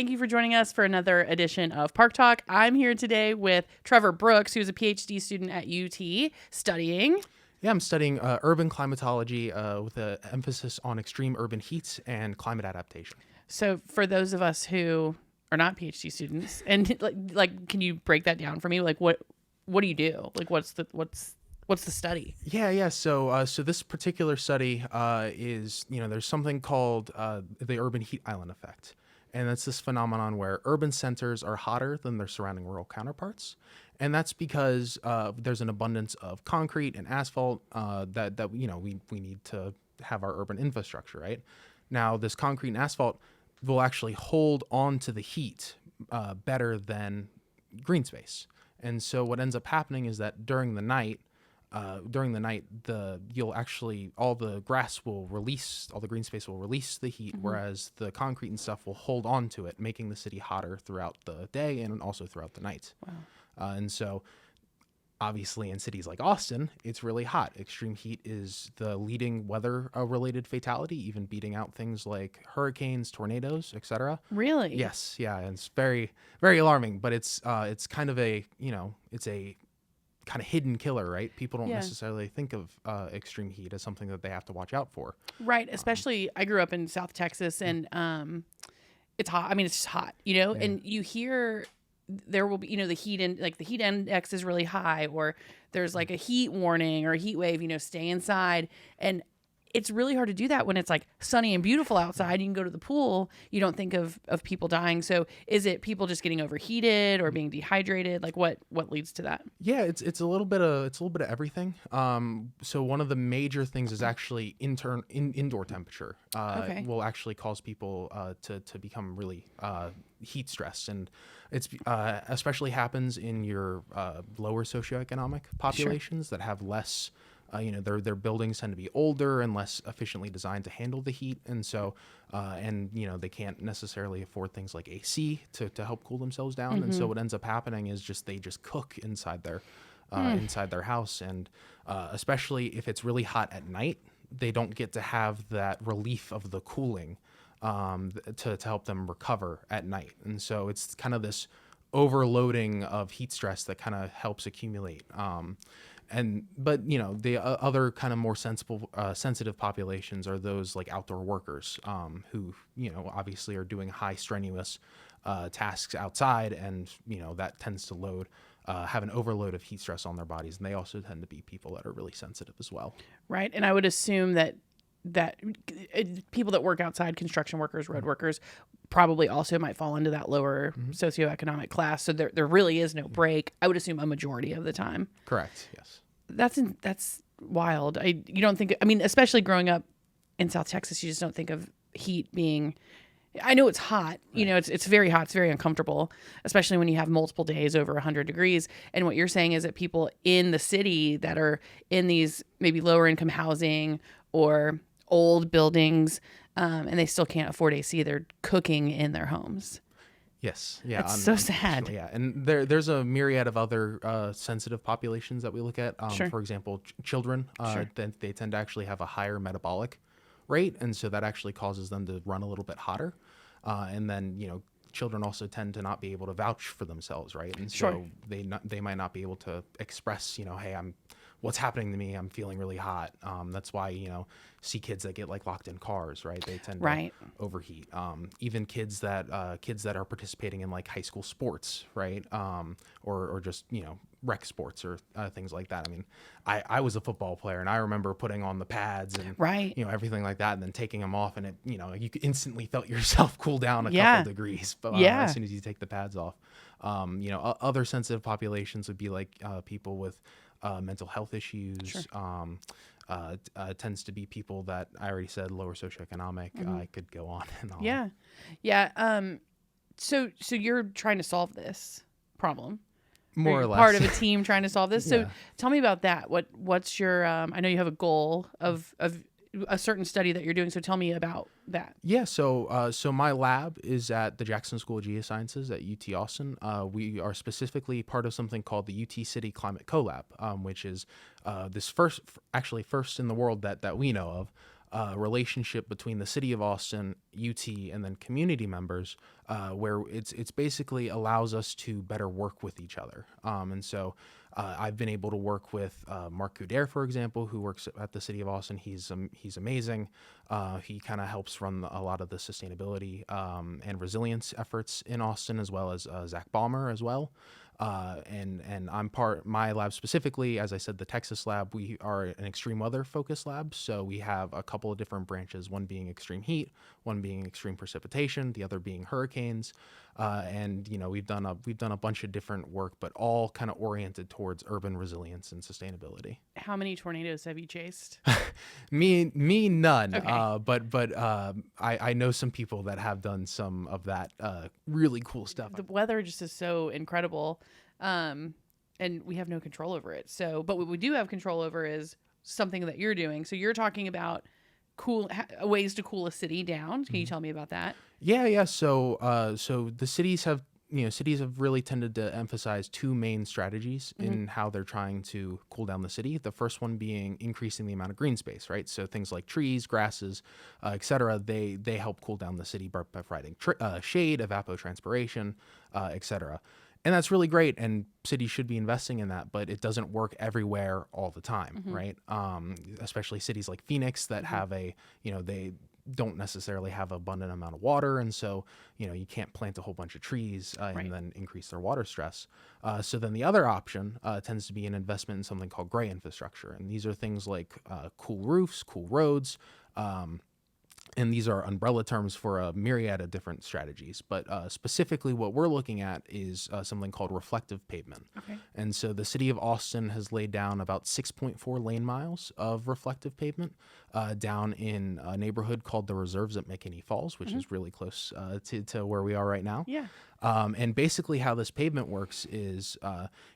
Thank you for joining us for another edition of Park Talk. I'm here today with Trevor Brooks, who's a PhD student at UT studying. Yeah, I'm studying urban climatology with an emphasis on extreme urban heat and climate adaptation. So for those of us who are not PhD students, and like, can you break that down for me? Like, what do you do? Like, what's the study? Yeah. So this particular study is, there's something called the urban heat island effect. And that's this phenomenon where urban centers are hotter than their surrounding rural counterparts. And that's because there's an abundance of concrete and asphalt that we need to have our urban infrastructure, right? Now, this concrete and asphalt will actually hold on to the heat better than green space. And so what ends up happening is that during the night, all the grass will release, all the green space will release the heat, whereas the concrete and stuff will hold on to it, making the city hotter throughout the day and also throughout the night. Wow. And so obviously in cities like Austin, it's really hot. Extreme heat is the leading weather-related fatality, even beating out things like hurricanes, tornadoes, etc. Really? Yes, yeah, and it's very, very alarming. But it's kind of it's a kind of hidden killer, right? People don't necessarily think of extreme heat as something that they have to watch out for. Right. Especially, I grew up in South Texas, and it's hot. I mean, it's just hot, and you hear there will be, the heat index is really high, or there's like a heat warning or a heat wave, stay inside. And it's really hard to do that when it's like sunny and beautiful outside. You can go to the pool. You don't think of people dying. So is it people just getting overheated or being dehydrated? Like what leads to that? Yeah, it's a little bit of everything. So one of the major things is actually indoor temperature. Will actually cause people to become really heat stressed, and it's especially happens in your lower socioeconomic populations that have less. Their buildings tend to be older and less efficiently designed to handle the heat, and so they can't necessarily afford things like AC to help cool themselves down. And so what ends up happening is they just cook inside their house, and especially if it's really hot at night, they don't get to have that relief of the cooling to help them recover at night. And so it's kind of this overloading of heat stress that kind of helps accumulate. But the other kind of more sensitive populations are those like outdoor workers who obviously are doing high strenuous tasks outside, and that tends to have an overload of heat stress on their bodies, and they also tend to be people that are really sensitive as well. Right, and I would assume that people that work outside, construction workers, road workers, probably also might fall into that lower socioeconomic class. So there really is no break. I would assume a majority of the time. Correct. Yes. That's wild. You don't think, especially growing up in South Texas, you just don't think of heat being, I know it's hot, right. It's very hot. It's very uncomfortable, especially when you have multiple days over 100 degrees. And what you're saying is that people in the city that are in these maybe lower income housing or old buildings, and they still can't afford AC, they're cooking in their homes. Yes. Yeah. It's so sad. Yeah. And there's a myriad of other sensitive populations that we look at. Sure. For example, children, they tend to actually have a higher metabolic rate. And so that actually causes them to run a little bit hotter. And then, children also tend to not be able to vouch for themselves. Right. And so they might not be able to express, hey, what's happening to me? I'm feeling really hot. That's why, see kids that get like locked in cars, right? They tend to overheat. Even kids that are participating in like high school sports, right? Or just, rec sports or things like that. I mean, I was a football player, and I remember putting on the pads and, everything like that, and then taking them off, and it, you instantly felt yourself cool down a couple degrees, but as soon as you take the pads off. Other sensitive populations would be like people with mental health issues. Tends to be people that I already said lower socioeconomic. I could go on and on. Yeah. So you're trying to solve this problem, more or less. Part of a team trying to solve this. So tell me about that. What's your? I know you have a goal of a certain study that you're doing. So tell me about that. Yeah. So my lab is at the Jackson School of Geosciences at UT Austin. We are specifically part of something called the UT City Climate Collab, which is this first in the world that we know relationship between the city of Austin, UT, and then community members, where it's basically allows us to better work with each other. And so I've been able to work with Mark Couder, for example, who works at the city of Austin. He's amazing. He kind of helps run a lot of the sustainability and resilience efforts in Austin, as well as Zach Balmer as well. And I'm my lab specifically, as I said, the Texas lab, we are an extreme weather focused lab. So we have a couple of different branches, one being extreme heat, one being extreme precipitation, the other being hurricanes. And we've done a bunch of different work, but all kind of oriented towards urban resilience and sustainability. How many tornadoes have you chased? me none. Okay. But I know some people that have done some of that really cool stuff. The weather just is so incredible. And we have no control over it. So, but what we do have control over is something that you're doing. So you're talking about ways to cool a city down. Can you tell me about that? Yeah. So the cities have really tended to emphasize two main strategies in how they're trying to cool down the city. The first one being increasing the amount of green space, right? So things like trees, grasses, et cetera, they help cool down the city by providing shade, evapotranspiration, et cetera. And that's really great, and cities should be investing in that, but it doesn't work everywhere all the time, right? Especially cities like Phoenix that have they don't necessarily have abundant amount of water, and so you can't plant a whole bunch of trees and then increase their water stress. So then the other option tends to be an investment in something called gray infrastructure, and these are things like cool roofs, cool roads. And these are umbrella terms for a myriad of different strategies. But specifically what we're looking at is something called reflective pavement. Okay. And so the city of Austin has laid down about 6.4 lane miles of reflective pavement down in a neighborhood called the Reserves at McKinney Falls, which is really close to where we are right now. Yeah. And basically how this pavement works is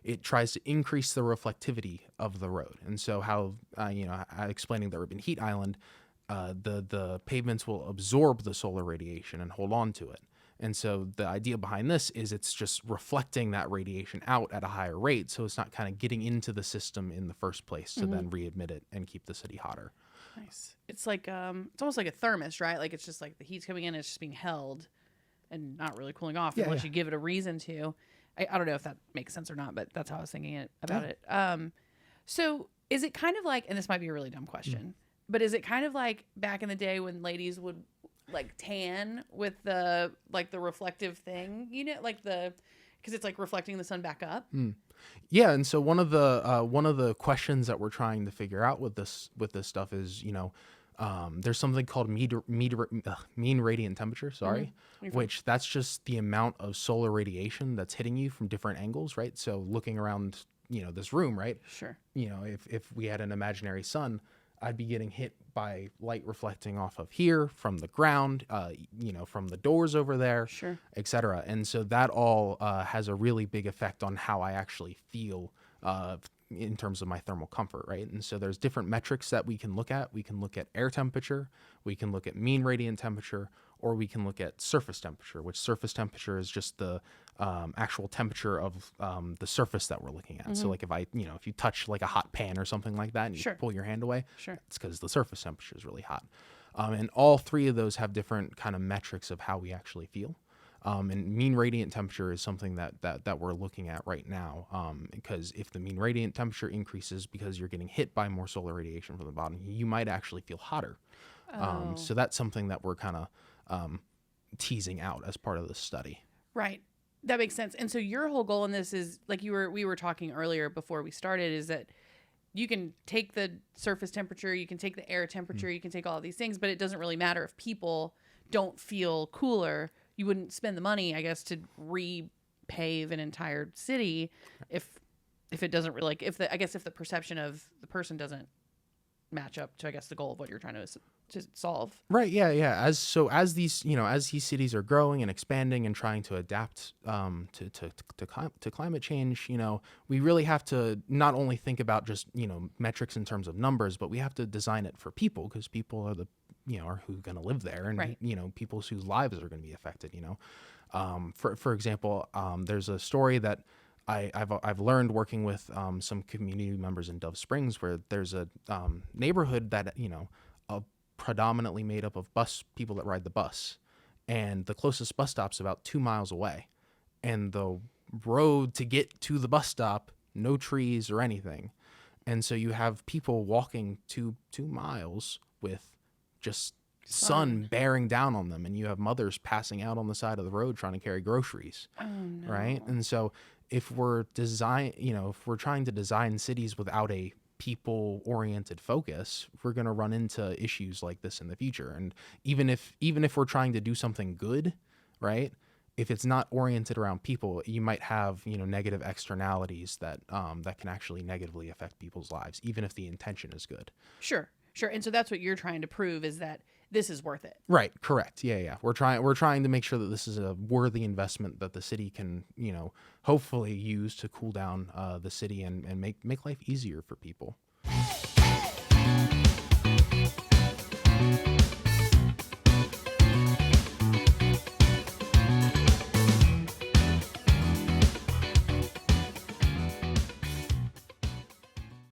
it tries to increase the reflectivity of the road. And so how, explaining the urban heat island, the pavements will absorb the solar radiation and hold on to it. And so the idea behind this is it's just reflecting that radiation out at a higher rate, so it's not kind of getting into the system in the first place to then reemit it and keep the city hotter. Nice. It's like it's almost like a thermos, right? Like it's just like the heat's coming in, it's just being held and not really cooling off unless you give it a reason to. I don't know if that makes sense or not, but that's how I was thinking about it. So is it kind of like, and this might be a really dumb question, but is it kind of like back in the day when ladies would like tan with the reflective thing, because it's like reflecting the sun back up? Yeah, and so one of the questions that we're trying to figure out with this stuff is, there's something called mean radiant temperature, which that's just the amount of solar radiation that's hitting you from different angles, right? So looking around, this room, right? Sure. If we had an imaginary sun, I'd be getting hit by light reflecting off of here, from the ground, from the doors over there, sure, et cetera. And so that all has a really big effect on how I actually feel in terms of my thermal comfort, right? And so there's different metrics that we can look at. We can look at air temperature, we can look at mean radiant temperature, or we can look at surface temperature, which surface temperature is just the actual temperature of the surface that we're looking at. So like if you touch like a hot pan or something like that and you pull your hand away, it's because the surface temperature is really hot. And all three of those have different kind of metrics of how we actually feel. And mean radiant temperature is something that we're looking at right now, because if the mean radiant temperature increases because you're getting hit by more solar radiation from the bottom, you might actually feel hotter. So that's something that we're kind of teasing out as part of this study. Right. That makes sense. And so your whole goal in this is, like we were talking earlier before we started, is that you can take the surface temperature, you can take the air temperature, you can take all of these things, but it doesn't really matter if people don't feel cooler. You wouldn't spend the money, I guess, to repave an entire city if it doesn't really, if the perception of the person doesn't match up to, I guess, the goal of what you're trying to solve. Right. Yeah. As these cities are growing and expanding and trying to adapt to climate change, we really have to not only think about just, metrics in terms of numbers, but we have to design it for people, because people are are who's going to live there, and, people whose lives are going to be affected, For example, there's a story that I've learned working with some community members in Dove Springs, where there's a neighborhood that, predominantly made up of people that ride the bus, and the closest bus stop's about 2 miles away, and the road to get to the bus stop, no trees or anything, and so you have people walking 2 miles with just sun bearing down on them, and you have mothers passing out on the side of the road trying to carry groceries. Oh, no. Right? And so if we're trying to design cities without a people oriented focus, we're going to run into issues like this in the future. And even if we're trying to do something good, right, if it's not oriented around people, you might have, negative externalities that can actually negatively affect people's lives, even if the intention is good. Sure. And so that's what you're trying to prove, is that this is worth it. Right. Correct. Yeah. We're trying to make sure that this is a worthy investment that the city can, hopefully use to cool down the city and make life easier for people.